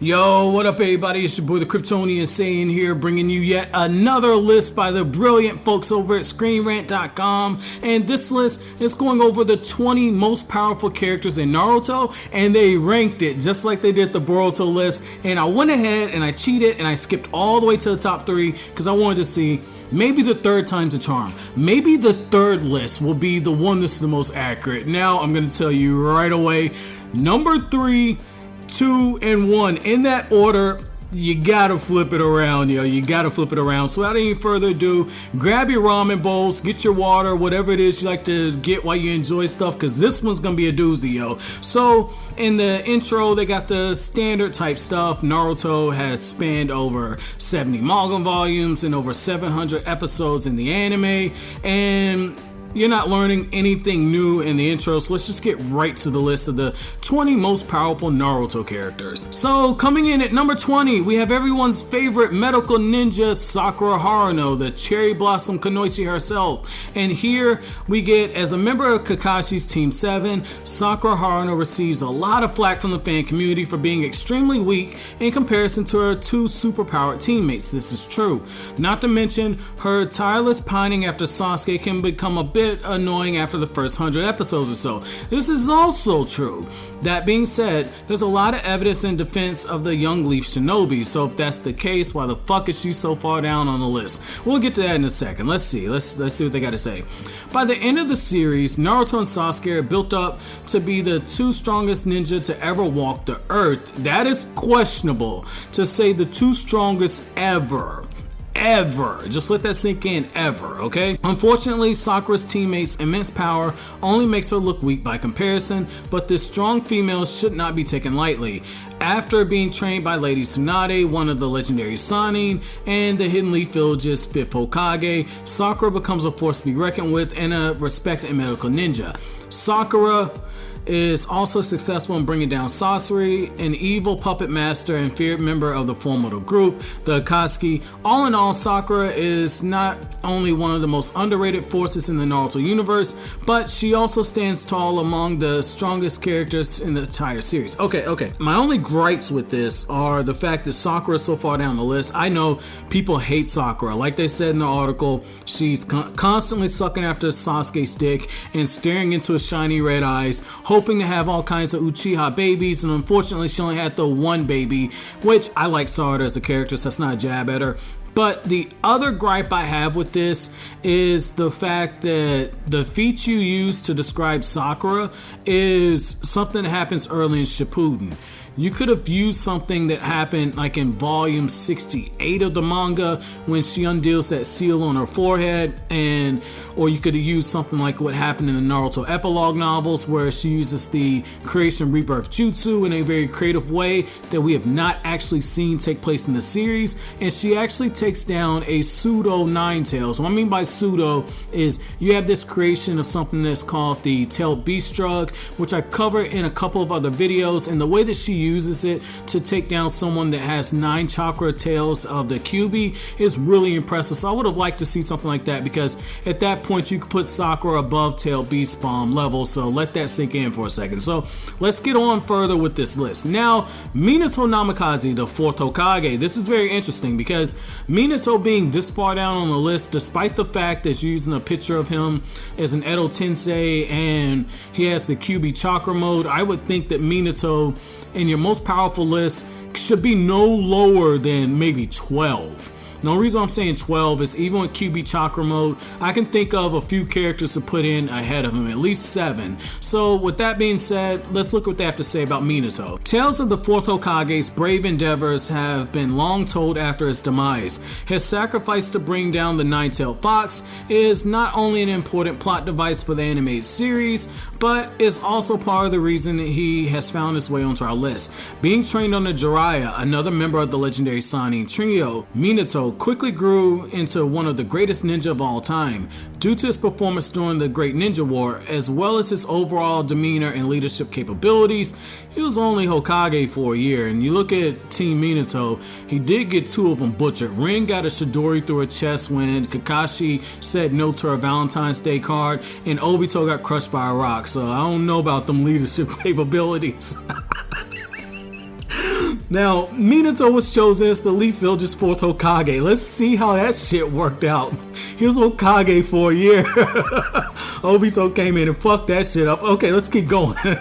Yo, what up everybody? It's your boy the Kryptonian saying here, bringing you yet another list by the brilliant folks over at Screenrant.com. And this list is going over the 20 most powerful characters in Naruto, and they ranked it just like they did the Boruto list. And I went ahead and I cheated and I skipped all the way to the top 3 because I wanted to see maybe the third time's a charm. Maybe the third list will be the one that's the most accurate. Now I'm going to tell you right away, number 3, 2, and 1 in that order. You gotta flip it around, yo. You gotta flip it around. So without any further ado, grab your ramen bowls, get your water, whatever it is you like to get while you enjoy stuff, because this one's gonna be a doozy, yo. So in the intro, they got the standard type stuff. Naruto has spanned over 70 manga volumes and over 700 episodes in the anime, and you're not learning anything new in the intro, so let's just get right to the list of the 20 most powerful Naruto characters. So coming in at number 20, we have everyone's favorite medical ninja, Sakura Haruno, the cherry blossom Kunoichi herself. And here we get, as a member of Kakashi's Team 7, Sakura Haruno receives a lot of flack from the fan community for being extremely weak in comparison to her 2 superpowered teammates. This is true. Not to mention, her tireless pining after Sasuke can become a bit annoying after the first 100 episodes or so. This is also true. That being said, there's a lot of evidence in defense of the young leaf shinobi, so if that's the case, why the fuck is she so far down on the list? We'll get to that in a second. Let's see what they got to say. By the end of the series, Naruto and Sasuke are built up to be the 2 strongest ninja to ever walk the earth. That is questionable to say the 2 strongest ever. Just let that sink in, ever, okay? Unfortunately, Sakura's teammates' immense power only makes her look weak by comparison, but this strong female should not be taken lightly. After being trained by Lady Tsunade, one of the legendary Sannin, and the Hidden Leaf Village's 5th Hokage, Sakura becomes a force to be reckoned with and a respected medical ninja. Sakura is also successful in bringing down Sasori, an evil puppet master and feared member of the formidable group, the Akatsuki. All in all, Sakura is not only one of the most underrated forces in the Naruto universe, but she also stands tall among the strongest characters in the entire series. Okay. My only gripes with this are the fact that Sakura is so far down the list. I know people hate Sakura. Like they said in the article, she's constantly sucking after Sasuke's dick and staring into his shiny red eyes, hoping to have all kinds of Uchiha babies, and unfortunately she only had the one baby, which I like Sarada as a character, so that's not a jab at her. But the other gripe I have with this is the fact that the feat you use to describe Sakura is something that happens early in Shippuden. You could have used something that happened like in volume 68 of the manga when she undoes that seal on her forehead, or you could have used something like what happened in the Naruto epilogue novels where she uses the creation rebirth jutsu in a very creative way that we have not actually seen take place in the series, and she actually takes down a pseudo Nine Tails. What I mean by pseudo is you have this creation of something that's called the Tailed Beast Drug, which I cover in a couple of other videos, and the way that she uses it to take down someone that has 9 chakra tails of the Kyuubi is really impressive. So I would have liked to see something like that, because at that point you could put Sakura above Tailed Beast Bomb level, so let that sink in for a second. So let's get on further with this list. Now, Minato Namikaze, the 4th Hokage. This is very interesting because Minato being this far down on the list, despite the fact that you're using a picture of him as an Edo Tensei and he has the Kyuubi chakra mode, I would think that Minato in your most powerful list should be no lower than maybe 12. The reason I'm saying 12 is even with Kyuubi chakra mode, I can think of a few characters to put in ahead of him, at least 7. So with that being said, let's look what they have to say about Minato. Tales of the 4th Hokage's brave endeavors have been long told after his demise. His sacrifice to bring down the Nine-Tailed Fox is not only an important plot device for the animated series, but is also part of the reason that he has found his way onto our list. Being trained under Jiraiya, another member of the legendary Sannin trio, Minato quickly grew into one of the greatest ninja of all time. Due to his performance during the Great Ninja War, as well as his overall demeanor and leadership capabilities, he was only Hokage for a year. And you look at Team Minato, he did get 2 of them butchered. Rin got a Chidori through her chest when Kakashi said no to her Valentine's Day card, and Obito got crushed by a rock. So I don't know about them leadership capabilities. Now, Minato was chosen as the Leaf Village's 4th Hokage. Let's see how that shit worked out. He was Hokage for a year. Obito came in and fucked that shit up. Okay, let's keep going. He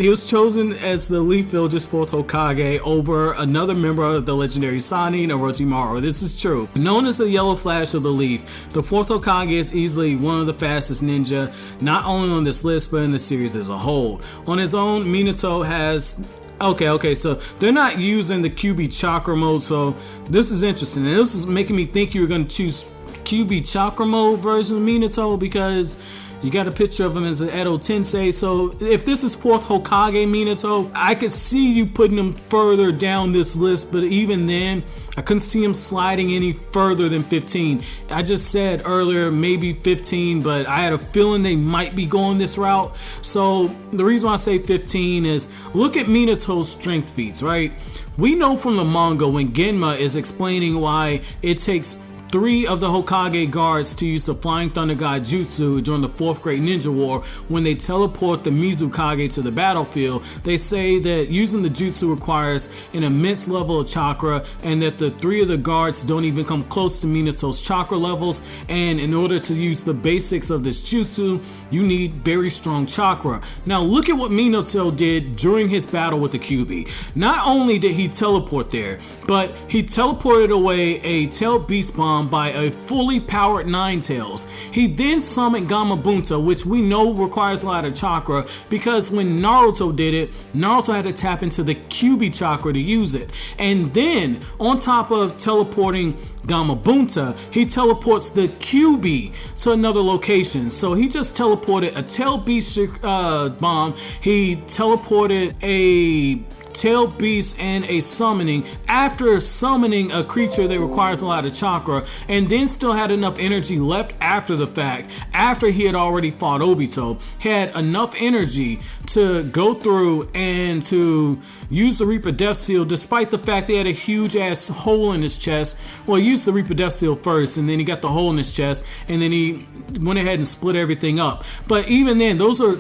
was chosen as the Leaf Village's 4th Hokage over another member of the legendary Sannin, Orochimaru. This is true. Known as the Yellow Flash of the Leaf, the 4th Hokage is easily one of the fastest ninja, not only on this list, but in the series as a whole. On his own, Minato has... Okay, so they're not using the QB Chakra mode, so this is interesting. And this is making me think you were going to choose QB Chakra mode version of Minato, because you got a picture of him as an Edo Tensei. So if this is 4th Hokage Minato, I could see you putting him further down this list, but even then, I couldn't see him sliding any further than 15. I just said earlier, maybe 15, but I had a feeling they might be going this route. So the reason why I say 15 is, look at Minato's strength feats, right? We know from the manga when Genma is explaining why it takes 3 of the Hokage guards to use the Flying Thunder God Jutsu during the 4th Great Ninja War. When they teleport the Mizukage to the battlefield, they say that using the Jutsu requires an immense level of chakra, and that the 3 of the guards don't even come close to Minato's chakra levels, and in order to use the basics of this Jutsu, you need very strong chakra. Now look at what Minato did during his battle with the Kyuubi. Not only did he teleport there, but he teleported away a Tail Beast Bomb by a fully powered Ninetales. He then summoned Gamabunta, which we know requires a lot of chakra, because when Naruto did it, Naruto had to tap into the Kyuubi chakra to use it. And then, on top of teleporting Gamabunta, he teleports the Kyuubi to another location. So he just teleported a Tail Beast bomb, he teleported a Tail Beast and a summoning after summoning a creature that requires a lot of chakra, and then still had enough energy left after the fact, after he had already fought Obito. He had enough energy to go through and to use the Reaper Death Seal, despite the fact he had a huge ass hole in his chest. Well, he used the Reaper Death Seal first, and then he got the hole in his chest, and then he went ahead and split everything up. But even then, those are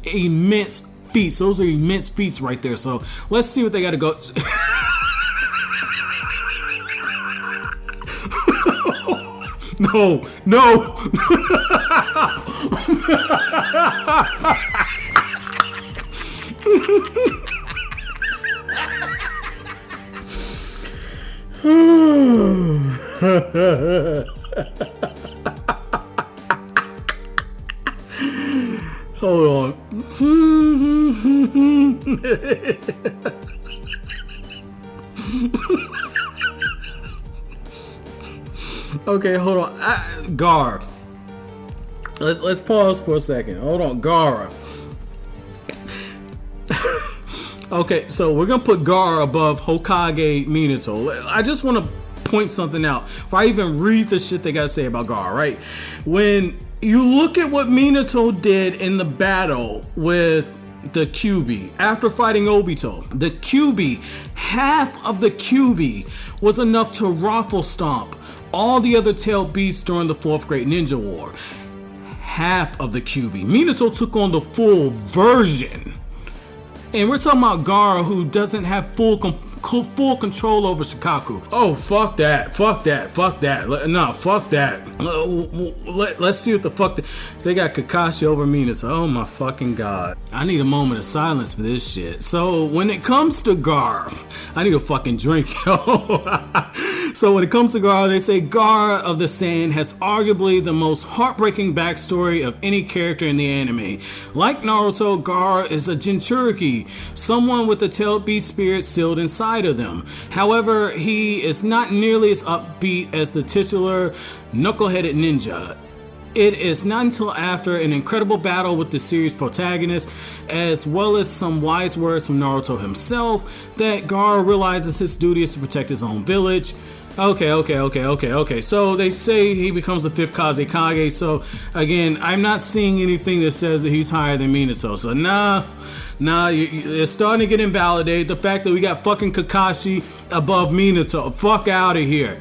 immense feats. Those are immense feats right there. So let's see what they got to go. No. Hold on. Okay, hold on. Gar. Let's pause for a second. Hold on, Gara. Okay, so we're gonna put Gar above Hokage Minato. I just want to point something out before I even read the shit they gotta say about Gar, right? When you look at what Minato did in the battle with the Kyuubi after fighting Obito, the Kyuubi, half of the Kyuubi was enough to raffle stomp all the other tail beasts during the 4th Great Ninja War. Half of the Kyuubi. Minato took on the full version. And we're talking about Gaara, who doesn't have full control over Shikaku. Oh, fuck that. No, fuck that. Let's see what the fuck they got. Kakashi over Minato. Oh my fucking god. I need a moment of silence for this shit. So when it comes to Gaara, I need a fucking drink, yo. So when it comes to Gaara, they say Gaara of the Sand has arguably the most heartbreaking backstory of any character in the anime. Like Naruto, Gaara is a Jinchuriki, someone with the tailed beast spirit sealed inside of them. However, he is not nearly as upbeat as the titular knuckle-headed ninja. It is not until after an incredible battle with the series protagonist, as well as some wise words from Naruto himself, that Gaara realizes his duty is to protect his own village. Okay. So they say he becomes the 5th Kazekage. So again, I'm not seeing anything that says that he's higher than Minato. So nah, it's starting to get invalidated. The fact that we got fucking Kakashi above Minato. Fuck out of here.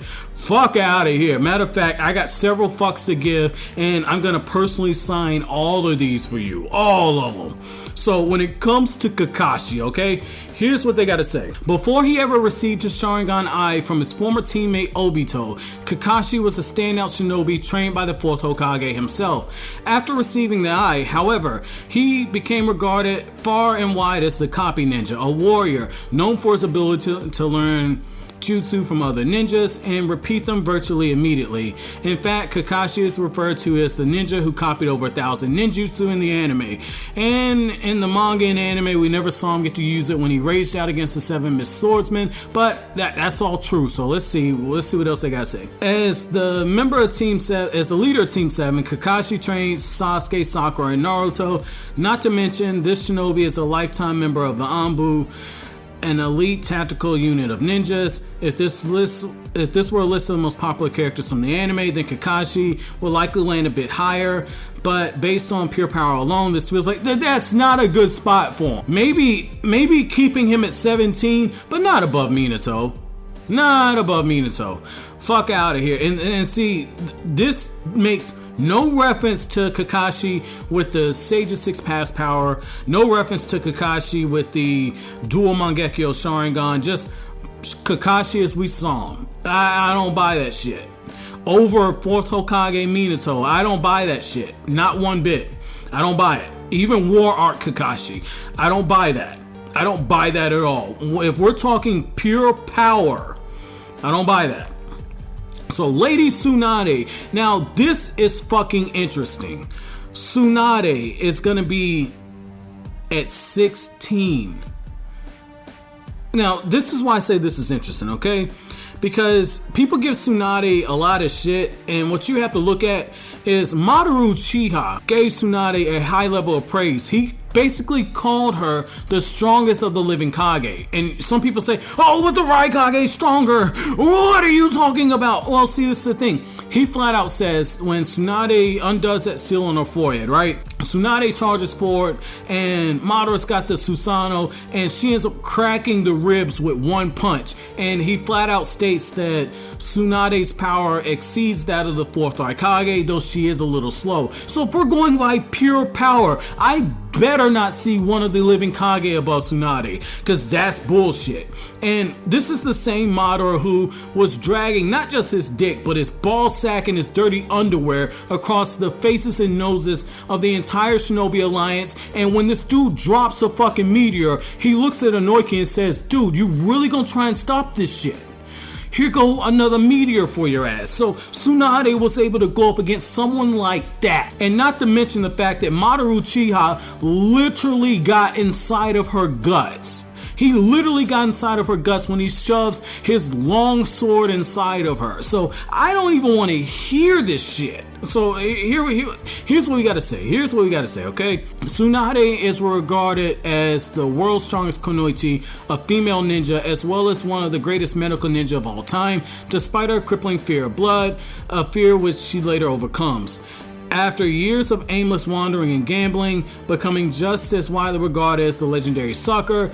Matter of fact, I got several fucks to give, and I'm gonna personally sign all of these for you. All of them. So when it comes to Kakashi, okay, Here's what they gotta say. Before he ever received his Sharingan Eye from his former teammate Obito, Kakashi was a standout shinobi trained by the 4th Hokage himself. After receiving the eye, however, he became regarded far and wide as the copy ninja, a warrior known for his ability to learn jutsu from other ninjas and repeat them virtually immediately. In fact, Kakashi is referred to as the ninja who copied over 1,000 ninjutsu in the anime. And in the manga and anime, we never saw him get to use it when he raged out against the 7 missed swordsmen, but that's all true. So let's see what else they gotta say. As the member of Team 7, as the leader of Team 7, Kakashi trains Sasuke, Sakura, and Naruto. Not to mention, this shinobi is a lifetime member of the Anbu, an elite tactical unit of ninjas. If this were a list of the most popular characters from the anime, then Kakashi will likely land a bit higher. But based on pure power alone, this feels like that's not a good spot for him. Maybe keeping him at 17, but not above Minato. Not above Minato. Fuck out of here. And see, this makes no reference to Kakashi with the Sage of 6 Pass power. No reference to Kakashi with the dual Mangekyo Sharingan. Just Kakashi as we saw him. I don't buy that shit. Over 4th Hokage Minato, I don't buy that shit. Not one bit. I don't buy it. Even War Art Kakashi, I don't buy that. I don't buy that at all. If we're talking pure power, I don't buy that. So Lady Tsunade, now this is fucking interesting. Tsunade is gonna be at 16. Now this is why I say this is interesting, okay? Because people give Tsunade a lot of shit, and what you have to look at is Madara Uchiha gave Tsunade a high level of praise. He basically called her the strongest of the living Kage. And some people say, oh, but the Raikage is stronger. What are you talking about? Well, see, this is the thing. He flat out says when Tsunade undoes that seal on her forehead, right? Tsunade charges forward and Madara's got the Susanoo and she ends up cracking the ribs with one punch. And he flat out states that Tsunade's power exceeds that of the 4th Raikage, though she is a little slow. So if we're going by pure power, I better not see one of the living Kage above Tsunade, because that's bullshit. And this is the same Madara who was dragging not just his dick, but his ball sack and his dirty underwear across the faces and noses of the entire Shinobi Alliance. And when this dude drops a fucking meteor, he looks at Inoki and says, dude, you really gonna try and stop this shit? Here go another meteor for your ass. So Tsunade was able to go up against someone like that. And not to mention the fact that Madara Uchiha literally got inside of her guts. He literally got inside of her guts when he shoves his long sword inside of her. So I don't even want to hear this shit. So here's what we gotta say. Here's what we gotta say, okay? Tsunade is regarded as the world's strongest kunoichi, a female ninja, as well as one of the greatest medical ninja of all time, despite her crippling fear of blood, a fear which she later overcomes. After years of aimless wandering and gambling, becoming just as widely regarded as the legendary sucker,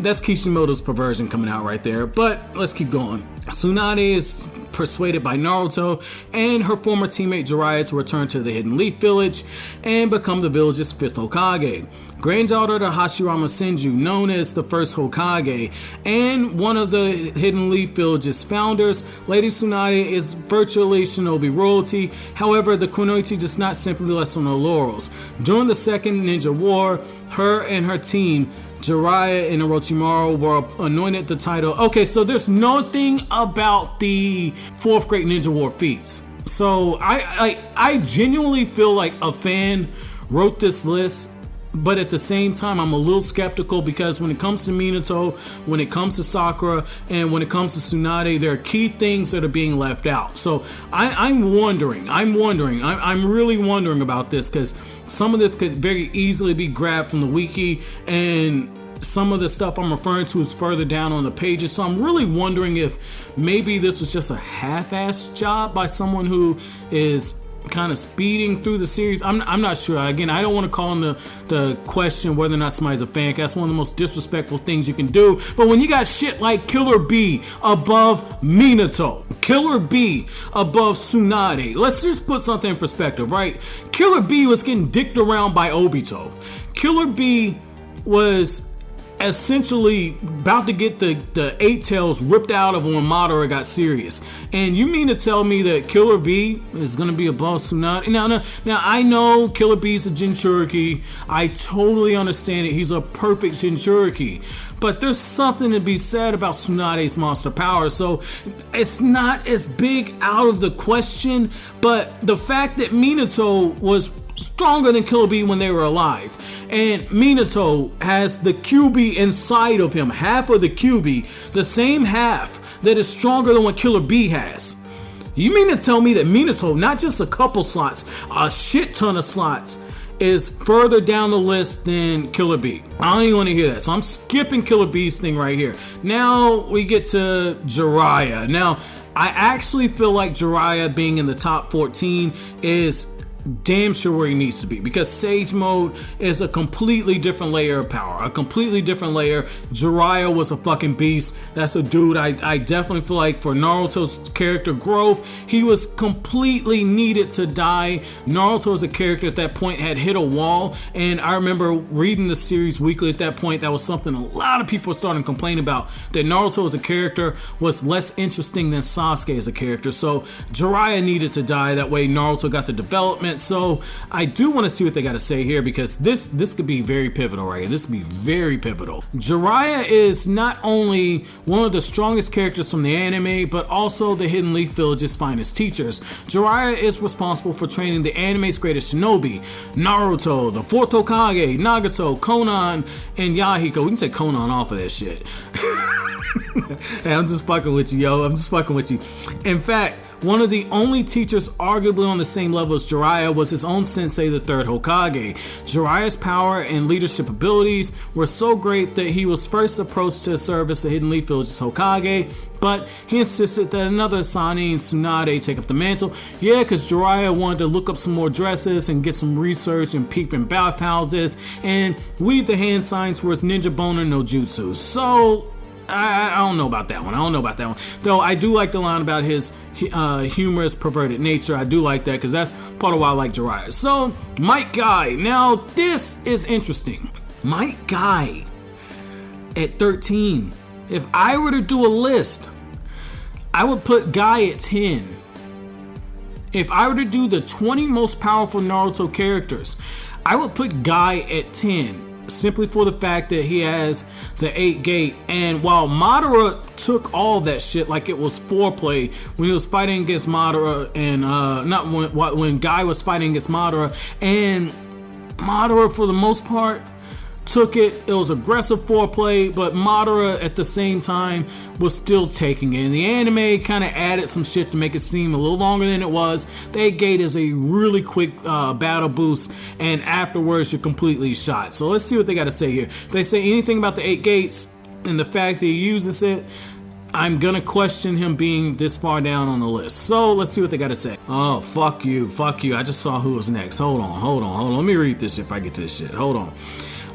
that's Kishimoto's perversion coming out right there, but let's keep going. Tsunade is persuaded by Naruto and her former teammate Jiraiya to return to the Hidden Leaf Village and become the village's 5th Hokage. Granddaughter to Hashirama Senju, known as the first Hokage, and one of the Hidden Leaf Village's founders, Lady Tsunade is virtually shinobi royalty. However, the kunoichi does not simply rest on her laurels. During the Second Ninja War, her and her team, Jiraiya and Orochimaru, were anointed the title. Okay, so there's nothing about the 4th Great Ninja War feats. So I genuinely feel like a fan wrote this list, but at the same time I'm a little skeptical, because when it comes to Minato, when it comes to Sakura, and when it comes to Tsunade, there are key things that are being left out. So I'm really wondering about this, because some of this could very easily be grabbed from the wiki, and some of the stuff I'm referring to is further down on the pages. So I'm really wondering if maybe this was just a half-assed job by someone who is kind of speeding through the series. I'm not sure. Again, I don't want to call in the question whether or not somebody's a fan. That's one of the most disrespectful things you can do. But when you got shit like Killer B above Minato, Killer B above Tsunade, let's just put something in perspective, right? Killer B was getting dicked around by Obito. Killer B was essentially about to get the eight tails ripped out of him when Madara got serious. And you mean to tell me that Killer B is going to be above Tsunade? Now I know Killer B's a Jinchuriki. I totally understand it. He's a perfect Jinchuriki. But there's something to be said about Tsunade's monster power. So it's not as big out of the question, but the fact that Minato was stronger than Killer B when they were alive, and Minato has the QB inside of him, half of the QB, the same half that is stronger than what Killer B has. You mean to tell me that Minato, not just a couple slots, a shit ton of slots, is further down the list than Killer B? I don't even want to hear that, so I'm skipping Killer B's thing right here. Now we get to Jiraiya. Now I actually feel like Jiraiya being in the top 14 is damn sure where he needs to be, because Sage Mode is a completely different layer of power, a completely different layer. Jiraiya was a fucking beast. That's a dude I definitely feel like for Naruto's character growth, he was completely needed to die. Naruto as a character at that point had hit a wall, and I remember reading the series weekly at that point. That was something a lot of people were starting to complain about, that Naruto as a character was less interesting than Sasuke as a character. So Jiraiya needed to die. That way Naruto got the development. So I do want to see what they got to say here, because this could be very pivotal right here. This could be very pivotal. Jiraiya is not only one of the strongest characters from the anime, but also the Hidden Leaf Village's finest teachers. Jiraiya is responsible for training the anime's greatest shinobi, Naruto, the Fourth Hokage, Nagato, Conan, and Yahiko. We can take Conan off of that shit. Hey, I'm just fucking with you, yo. I'm just fucking with you. In fact, one of the only teachers arguably on the same level as Jiraiya was his own sensei, the third Hokage. Jiraiya's power and leadership abilities were so great that he was first approached to serve as the Hidden Leaf Village's Hokage, but he insisted that another Asani and Tsunade take up the mantle. Yeah, because Jiraiya wanted to look up some more dresses and get some research and peep in bathhouses and weave the hand signs for his ninja boner no jutsu. So I don't know about that one. Though I do like the line about his humorous, perverted nature. I do like that, because that's part of why I like Jiraiya. So, Might Guy. Now, this is interesting. Might Guy at 13. If I were to do a list, I would put Guy at 10. If I were to do the 20 most powerful Naruto characters, I would put Guy at 10. Simply for the fact that he has the 8 gate, and while Madara took all that shit like it was foreplay when he was fighting against Madara, and when Guy was fighting against Madara, and Madara for the most part took it. It was aggressive foreplay, but Madara at the same time was still taking it. And the anime kind of added some shit to make it seem a little longer than it was. The 8 gate is a really quick battle boost, and afterwards you're completely shot. So let's see what they got to say here. If they say anything about the 8 gates and the fact that he uses it, I'm gonna question him being this far down on the list. So let's see what they got to say. Oh, fuck you. I just saw who was next. Hold on. Let me read this if I get to this shit. Hold on.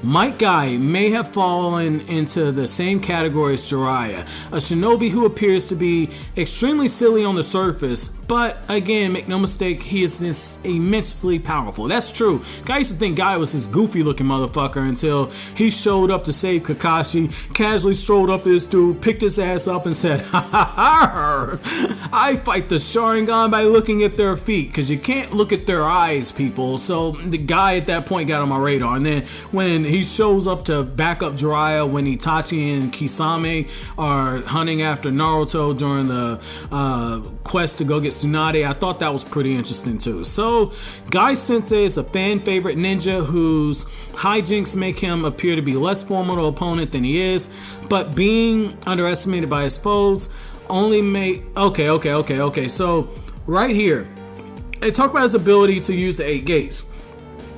Might Guy may have fallen into the same category as Jiraiya, a shinobi who appears to be extremely silly on the surface, but again, make no mistake, he is immensely powerful. That's true. I used to think Guy was this goofy looking motherfucker until he showed up to save Kakashi, casually strolled up to this dude, picked his ass up and said, ha ha ha, I fight the Sharingan by looking at their feet, because you can't look at their eyes, people. So the Guy at that point got on my radar, and then when he shows up to back up Jiraiya when Itachi and Kisame are hunting after Naruto during the quest to go get Tsunade, I thought that was pretty interesting too. So Guy Sensei is a fan favorite ninja whose hijinks make him appear to be less formidable opponent than he is, but being underestimated by his foes only make... Okay. So right here, they talk about his ability to use the 8 gates.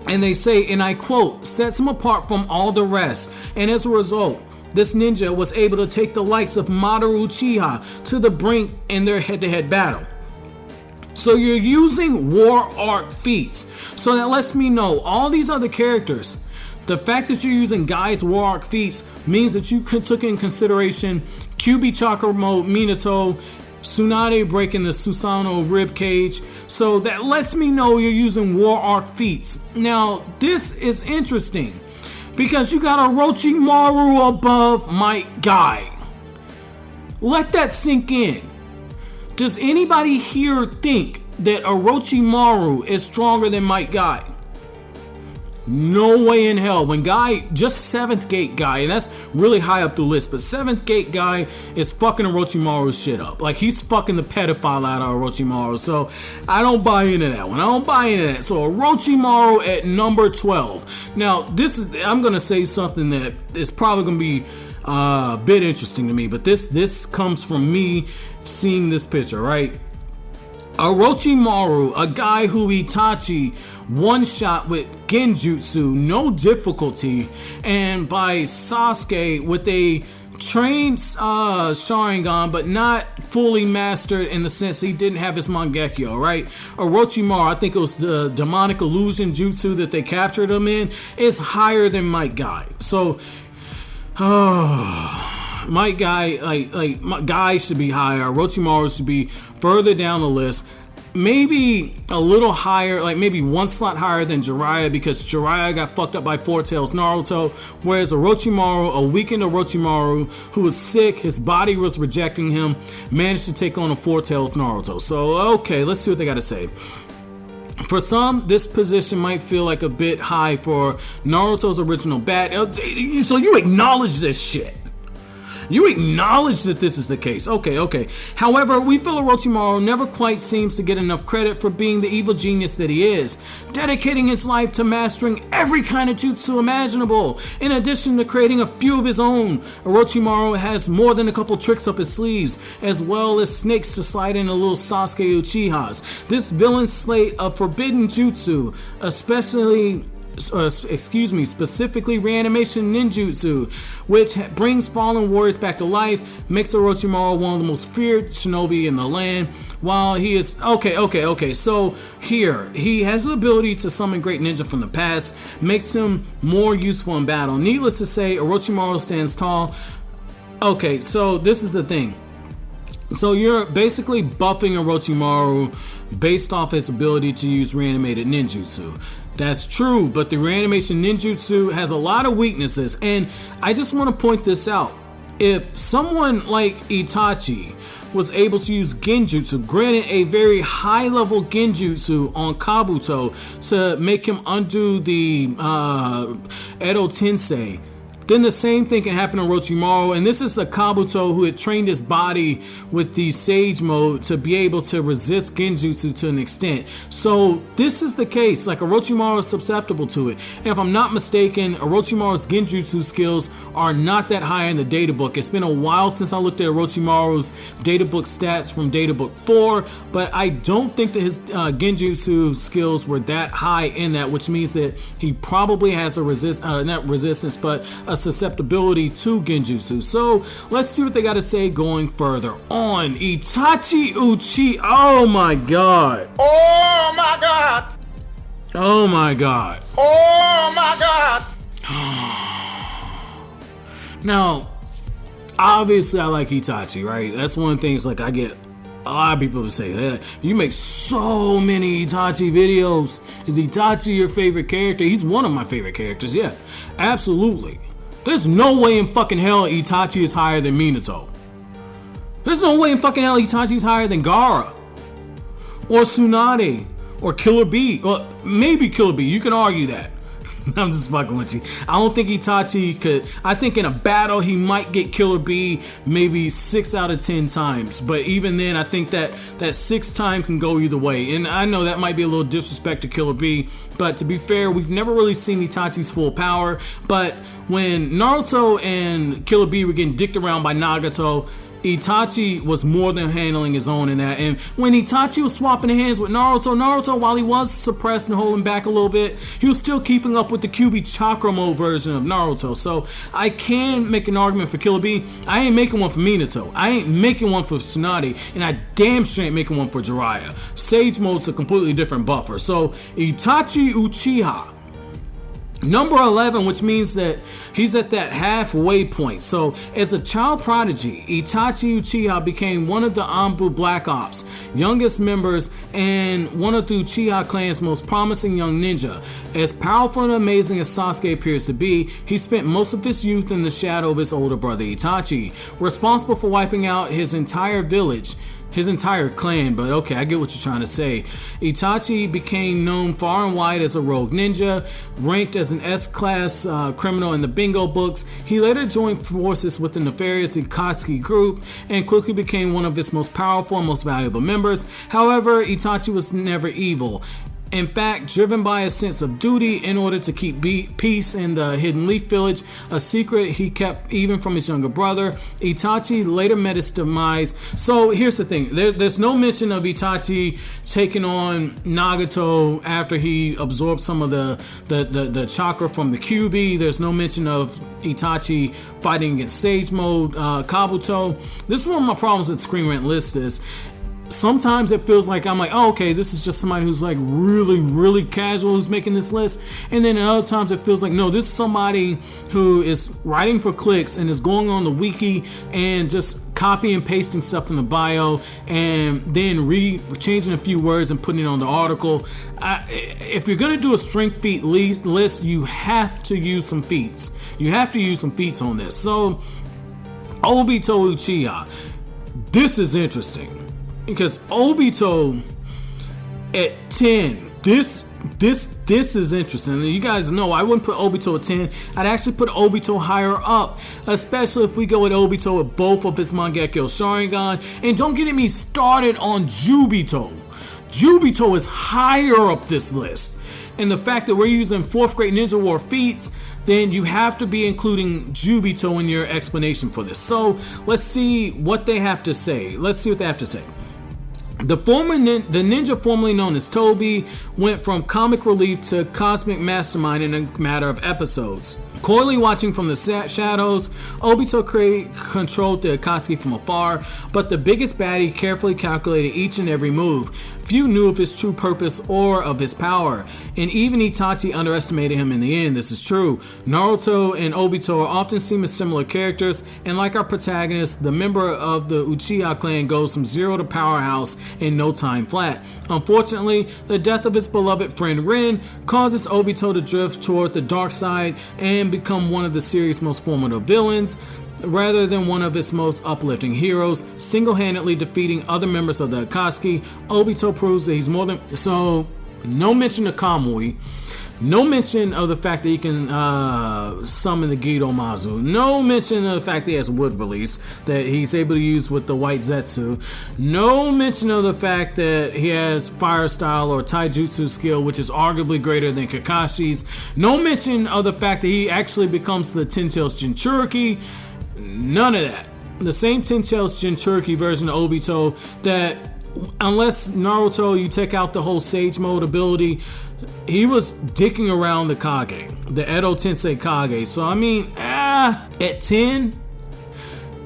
And they say, and I quote, sets him apart from all the rest. And as a result, this ninja was able to take the likes of Madara Uchiha to the brink in their head-to-head battle. So you're using war arc feats. So that lets me know all these other characters, the fact that you're using Guy's war arc feats means that you took in consideration QB Chakra Mode, Minato, Tsunade breaking the Susanoo rib cage. So that lets me know you're using war arc feats. Now this is interesting, Because you got Orochimaru above Might Guy. Let that sink in. Does anybody here think that Orochimaru is stronger than Might Guy? No way in hell. When Guy, just 7th gate Guy, and that's really high up the list, but 7th gate Guy is fucking Orochimaru's shit up. Like, he's fucking the pedophile out of Orochimaru. So I don't buy into that one. I don't buy into that. So Orochimaru at number 12. Now, I'm gonna say something that is probably gonna be a bit interesting to me, but this comes from me seeing this picture, right? Orochimaru, a guy who Itachi one-shot with genjutsu, no difficulty, and by Sasuke with a trained Sharingan, but not fully mastered in the sense he didn't have his Mangekyo, right? Orochimaru, I think it was the demonic illusion jutsu that they captured him in, is higher than Might Guy. So, Might Guy, like Guy should be higher. Orochimaru should be further down the list. Maybe a little higher, like maybe one slot higher than Jiraiya, because Jiraiya got fucked up by Four Tails Naruto, whereas Orochimaru, a weakened Orochimaru who was sick, his body was rejecting him, managed to take on a Four Tails Naruto. So, okay, let's see what they got to say. For some, this position might feel like a bit high for Naruto's original bat. So you acknowledge this shit. You acknowledge that this is the case. Okay. However, we feel Orochimaru never quite seems to get enough credit for being the evil genius that he is, dedicating his life to mastering every kind of jutsu imaginable. In addition to creating a few of his own, Orochimaru has more than a couple tricks up his sleeves, as well as snakes to slide in a little Sasuke Uchihas. This villain slate of forbidden jutsu, specifically reanimation ninjutsu, which brings fallen warriors back to life, makes Orochimaru one of the most feared shinobi in the land. While he is okay. So here, he has the ability to summon great ninja from the past, makes him more useful in battle. Needless to say, Orochimaru stands tall. Okay, so this is the thing. So you're basically buffing Orochimaru based off his ability to use reanimated ninjutsu. That's true, but the reanimation ninjutsu has a lot of weaknesses, and I just want to point this out. If someone like Itachi was able to use genjutsu, granted a very high level genjutsu on Kabuto to make him undo the Edo Tensei, then the same thing can happen to Orochimaru, and this is a Kabuto who had trained his body with the Sage mode to be able to resist genjutsu to an extent. So this is the case, like Orochimaru is susceptible to it. And if I'm not mistaken, Orochimaru's genjutsu skills are not that high in the data book. It's been a while since I looked at Orochimaru's data book stats from data book 4, but I don't think that his genjutsu skills were that high in that, which means that he probably has a not resistance, but a susceptibility to genjutsu. So let's see what they got to say going further on. Itachi Uchiha. Oh my god. Oh my god. Oh my god. Oh my god. Now, obviously I like Itachi, right? That's one of the things, like, I get a lot of people to say, hey, you make so many Itachi videos. Is Itachi your favorite character? He's one of my favorite characters, yeah. Absolutely. There's no way in fucking hell Itachi is higher than Minato. There's no way in fucking hell Itachi's higher than Gaara. Or Tsunade. Or Killer Bee. Or maybe Killer Bee. You can argue that. I'm just fucking with you. I don't think Itachi could. I think in a battle he might get Killer Bee maybe 6 out of 10 times. But even then, I think that 6th time can go either way. And I know that might be a little disrespect to Killer Bee. But to be fair, we've never really seen Itachi's full power. But when Naruto and Killer Bee were getting dicked around by Nagato, Itachi was more than handling his own in that. And when Itachi was swapping hands with Naruto, while he was suppressed and holding back a little bit, he was still keeping up with the QB Chakra mode version of Naruto. So I can make an argument for Killer Bee. I ain't making one for Minato. I ain't making one for Tsunade. And I damn sure ain't making one for Jiraiya. Sage mode's a completely different buffer. So Itachi Uchiha. Number 11, which means that he's at that halfway point. So as a child prodigy, Itachi Uchiha became one of the Anbu Black Ops, youngest members and one of the Uchiha clan's most promising young ninja. As powerful and amazing as Sasuke appears to be, he spent most of his youth in the shadow of his older brother Itachi, responsible for wiping out his entire village. His entire clan, but okay, I get what you're trying to say. Itachi became known far and wide as a rogue ninja, ranked as an S-class criminal in the bingo books. He later joined forces with the nefarious Akatsuki group and quickly became one of its most powerful and most valuable members. However, Itachi was never evil. In fact, driven by a sense of duty in order to keep peace in the Hidden Leaf Village, a secret he kept even from his younger brother. Itachi later met his demise. So here's the thing, there's no mention of Itachi taking on Nagato after he absorbed some of the chakra from the Kyuubi. There's no mention of Itachi fighting against Sage Mode, Kabuto. This is one of my problems with Screenrant list is, sometimes it feels like I'm like, oh, okay, this is just somebody who's like really casual who's making this list, and then at other times it feels like, no, this is somebody who is writing for clicks and is going on the wiki and just copy and pasting stuff in the bio and then changing a few words and putting it on the article. If you're gonna do a strength feat list, you have to use some feats. You have to use some feats on this. So Obito Uchiha, this is interesting. Because Obito at 10, this is interesting. You guys know I wouldn't put Obito at 10. I'd actually put Obito higher up, especially if we go with Obito with both of his Mangekyo Sharingan. And don't get me started on Jubito. Jubito is higher up this list. And the fact that we're using 4th grade Ninja War feats, then you have to be including Jubito in your explanation for this. So let's see what they have to say. The ninja formerly known as Toby went from comic relief to cosmic mastermind in a matter of episodes. Coyly watching from the shadows, Obito controlled the Akatsuki from afar, but the biggest baddie carefully calculated each and every move. Few knew of his true purpose or of his power, and even Itachi underestimated him in the end. This is true. Naruto and Obito are often seen as similar characters, and like our protagonist, the member of the Uchiha clan goes from zero to powerhouse in no time flat. Unfortunately, the death of his beloved friend Rin causes Obito to drift toward the dark side and become one of the series' most formidable villains, rather than one of its most uplifting heroes, single-handedly defeating other members of the Akatsuki. Obito proves that he's more than... So, no mention of Kamui. No mention of the fact that he can summon the Gido Mazu. No mention of the fact that he has wood release that he's able to use with the white Zetsu. No mention of the fact that he has fire style or taijutsu skill, which is arguably greater than Kakashi's. No mention of the fact that he actually becomes the Ten Tails Jinchuriki. None of that. The same Ten Tails Jinchuriki version of Obito that, unless Naruto, you take out the whole Sage Mode ability, he was dicking around the Kage, the Edo Tensei Kage. So I mean, at 10,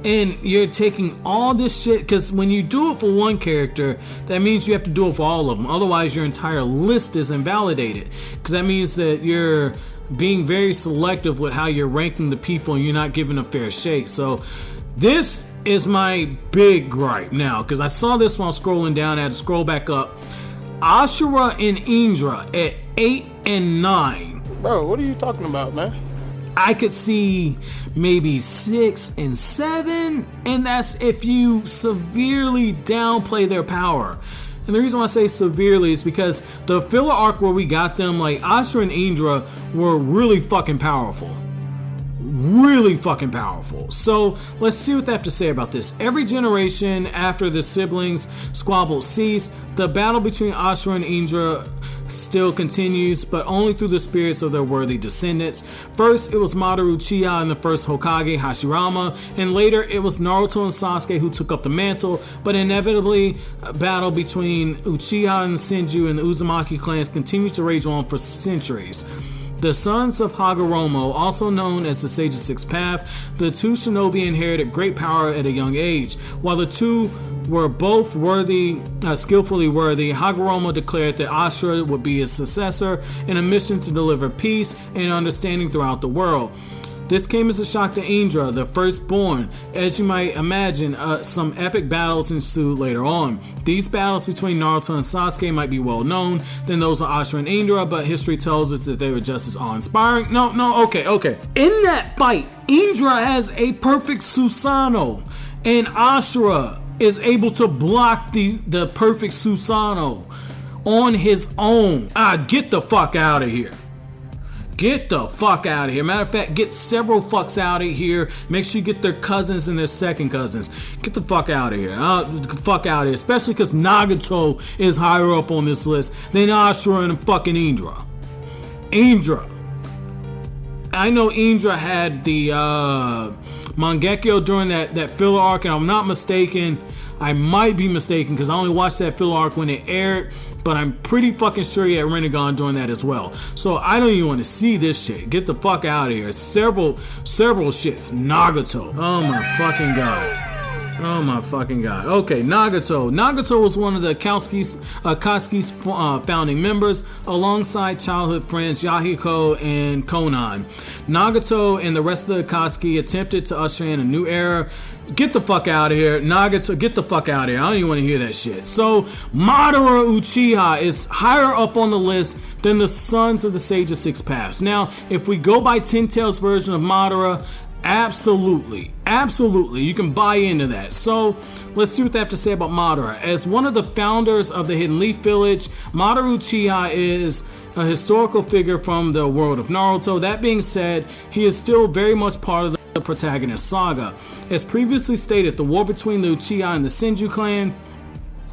and you're taking all this shit, because when you do it for one character, that means you have to do it for all of them. Otherwise, your entire list is invalidated, because that means that you're being very selective with how you're ranking the people and you're not giving a fair shake. So this is my big gripe now, because I saw this while scrolling down. I had to scroll back up. Ashura and Indra at 8 and 9. Bro, what are you talking about, man? I could see maybe 6 and 7, and that's if you severely downplay their power. And the reason why I say severely is because the filler arc where we got them, like Ashura and Indra, were really fucking powerful. Really fucking powerful. So let's see what they have to say about this. Every generation after the siblings squabbles cease, the battle between Ashura and Indra still continues, but only through the spirits of their worthy descendants. First, it was Madara Uchiha and the first Hokage, Hashirama, and later it was Naruto and Sasuke who took up the mantle, but inevitably, a battle between Uchiha and Senju and the Uzumaki clans continued to rage on for centuries. The sons of Hagoromo, also known as the Sage of Sixth Path, the two shinobi inherited great power at a young age. While the two were both skillfully worthy, Hagoromo declared that Ashura would be his successor in a mission to deliver peace and understanding throughout the world. This came as a shock to Indra, the firstborn. As you might imagine, some epic battles ensued later on. These battles between Naruto and Sasuke might be well known than those of Ashura and Indra, but history tells us that they were just as awe-inspiring. Okay. In that fight, Indra has a perfect Susanoo, and Ashura is able to block the perfect Susanoo on his own. Get the fuck out of here. Get the fuck out of here. Matter of fact, get several fucks out of here. Make sure you get their cousins and their second cousins. Get the fuck out of here. Fuck out of here. Especially because Nagato is higher up on this list than Ashura and fucking Indra. I know Indra had the Mangekyo during that filler arc, and I'm not mistaken. I might be mistaken because I only watched that filler arc when it aired, but I'm pretty fucking sure he had Rinnegan during that as well. So I don't even want to see this shit. Get the fuck out of here. Several shits. Nagato. Oh my fucking god. Oh my fucking god. Okay, Nagato. Nagato was one of the Katsuki's founding members, alongside childhood friends Yahiko and Konan. Nagato and the rest of the Akatsuki attempted to usher in a new era. Get the fuck out of here. Nagato, get the fuck out of here. I don't even want to hear that shit. So, Madara Uchiha is higher up on the list than the Sons of the Sage of Six Paths. Now, if we go by Ten Tails' version of Madara, absolutely, you can buy into that. So let's see what they have to say about Madara. As one of the founders of the Hidden Leaf Village, Madara Uchiha is a historical figure from the world of Naruto. That being said, he is still very much part of the protagonist saga. As previously stated, the war between the Uchiha and the Senju clan.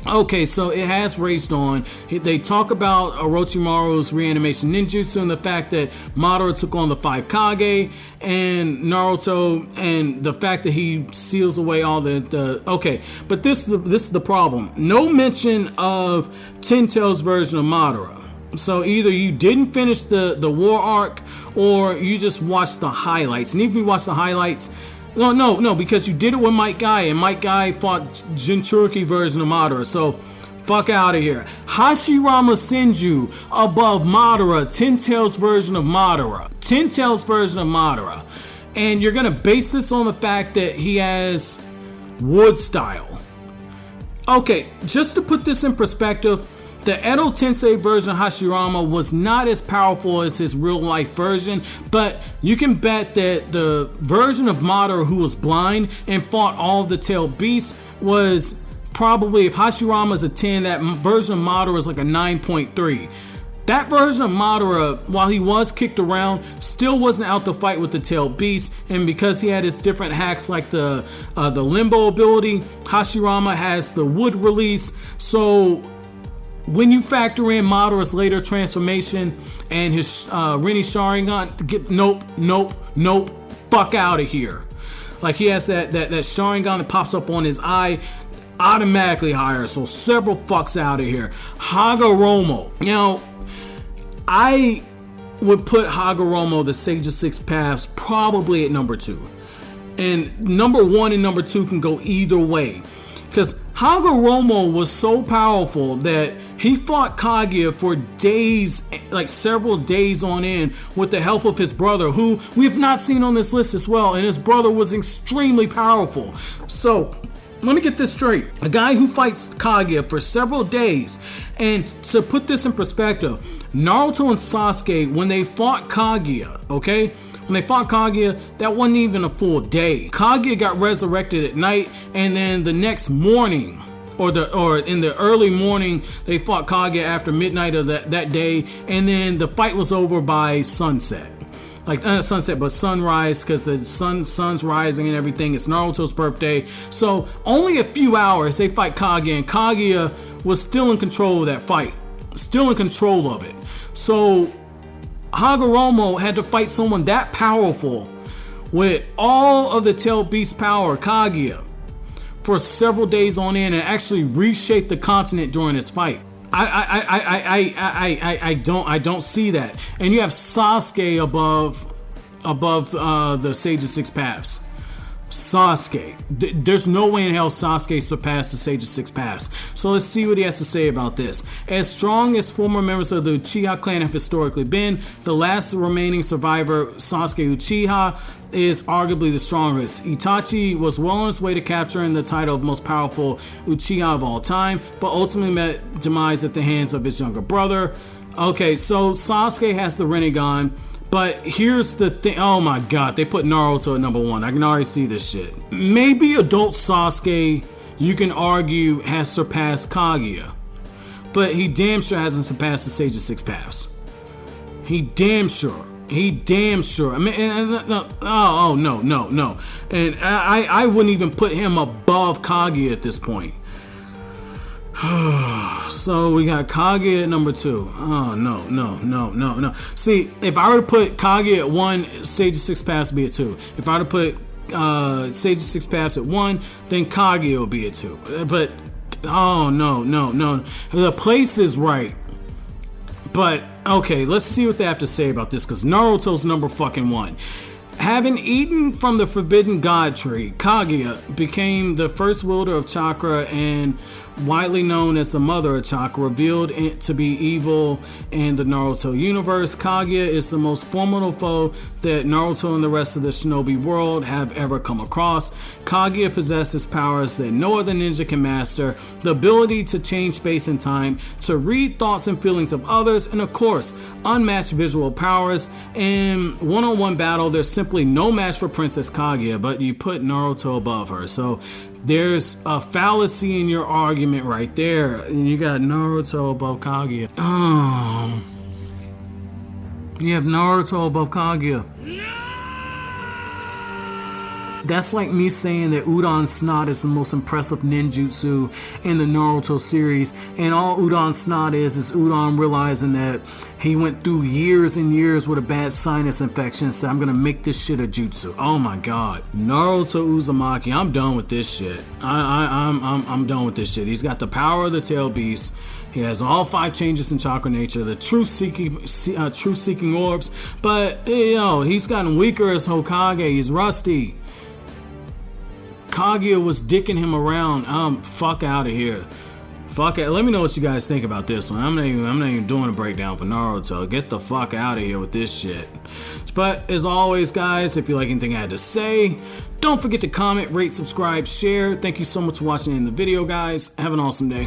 Okay, so it has raced on. They talk about Orochimaru's reanimation ninjutsu and the fact that Madara took on the 5 Kage, and Naruto, and the fact that he seals away all the okay, but this is the problem. No mention of Ten Tails' version of Madara. So either you didn't finish the war arc, or you just watched the highlights. And if you watch the highlights, no, because you did it with Might Guy, and Might Guy fought Jinchuriki version of Madara, so fuck out of here. Hashirama Senju above Madara, Ten Tails version of Madara. And you're gonna base this on the fact that he has wood style. Okay, just to put this in perspective, the Edo Tensei version of Hashirama was not as powerful as his real life version, but you can bet that the version of Madara who was blind and fought all of the tailed beasts was probably, if Hashirama's a 10, that version of Madara is like a 9.3. That version of Madara, while he was kicked around, still wasn't out to fight with the tailed beast, and because he had his different hacks like the limbo ability, Hashirama has the wood release. So when you factor in Madara's later transformation and his Rinne Sharingan, nope, fuck out of here. Like, he has that Sharingan that pops up on his eye, automatically higher, so several fucks out of here. Hagoromo. Now, I would put Hagoromo, the Sage of Six Paths, probably at number 2. And number 1 and number 2 can go either way. Because Hagoromo was so powerful that he fought Kaguya for days, like several days on end, with the help of his brother, who we have not seen on this list as well. And his brother was extremely powerful. So let me get this straight. A guy who fights Kaguya for several days. And to put this in perspective, Naruto and Sasuke, when they fought Kaguya, okay? When they fought Kaguya, that wasn't even a full day. Kaguya got resurrected at night, and then the next morning, or in the early morning, they fought Kaguya after midnight of that day, and then the fight was over by sunset. Like, not sunset, but sunrise, because the sun's rising and everything. It's Naruto's birthday. So only a few hours they fight Kaguya, and Kaguya was still in control of that fight. Still in control of it. So Hagoromo had to fight someone that powerful with all of the tailed beast power, Kaguya, for several days on end, and actually reshape the continent during this fight. I don't see that. And you have Sasuke above the Sage of Six Paths. Sasuke. There's no way in hell Sasuke surpassed the Sage of Six Paths. So let's see what he has to say about this. As strong as former members of the Uchiha clan have historically been, the last remaining survivor, Sasuke Uchiha, is arguably the strongest. Itachi was well on his way to capturing the title of most powerful Uchiha of all time, but ultimately met demise at the hands of his younger brother. Okay, so Sasuke has the Rinnegan. But here's the thing. Oh my god, they put Naruto at number 1. I can already see this shit. Maybe adult Sasuke, you can argue, has surpassed Kaguya. But he damn sure hasn't surpassed the Sage of Six Paths. He damn sure. I mean, no. And I wouldn't even put him above Kaguya at this point. So we got Kaguya at number 2. Oh, no. See, if I were to put Kaguya at 1, Sage of Six Paths would be at 2. If I were to put Sage of Six Paths at 1, then Kaguya would be at 2. But, oh, no. The place is right. But, okay, let's see what they have to say about this, because Naruto's number fucking 1. Having eaten from the Forbidden God Tree, Kaguya became the first wielder of chakra and widely known as the mother of chakra, revealed to be evil in the Naruto universe. Kaguya is the most formidable foe that Naruto and the rest of the shinobi world have ever come across. Kaguya possesses powers that no other ninja can master, the ability to change space and time, to read thoughts and feelings of others, and of course, unmatched visual powers. In one-on-one battle, there's simply no match for Princess Kaguya, but you put Naruto above her. So there's a fallacy in your argument right there. And you got Naruto above Kaguya. Oh. You have Naruto above Kaguya. That's like me saying that Udon Tsunade is the most impressive ninjutsu in the Naruto series, and all Udon Tsunade is Udon realizing that he went through years and years with a bad sinus infection, so I'm gonna make this shit a jutsu. Oh my god. Naruto Uzumaki, I'm done with this shit. I'm done with this shit. He's got the power of the tail beast. He has all 5 changes in chakra nature, the truth-seeking orbs, but you know, he's gotten weaker as Hokage. He's rusty. Kaguya was dicking him around. Fuck out of here. Fuck it. Let me know what you guys think about this one. I'm not even doing a breakdown for Naruto. Get the fuck out of here with this shit. But as always, guys, if you like anything I had to say, don't forget to comment, rate, subscribe, share. Thank you so much for watching the video, guys. Have an awesome day.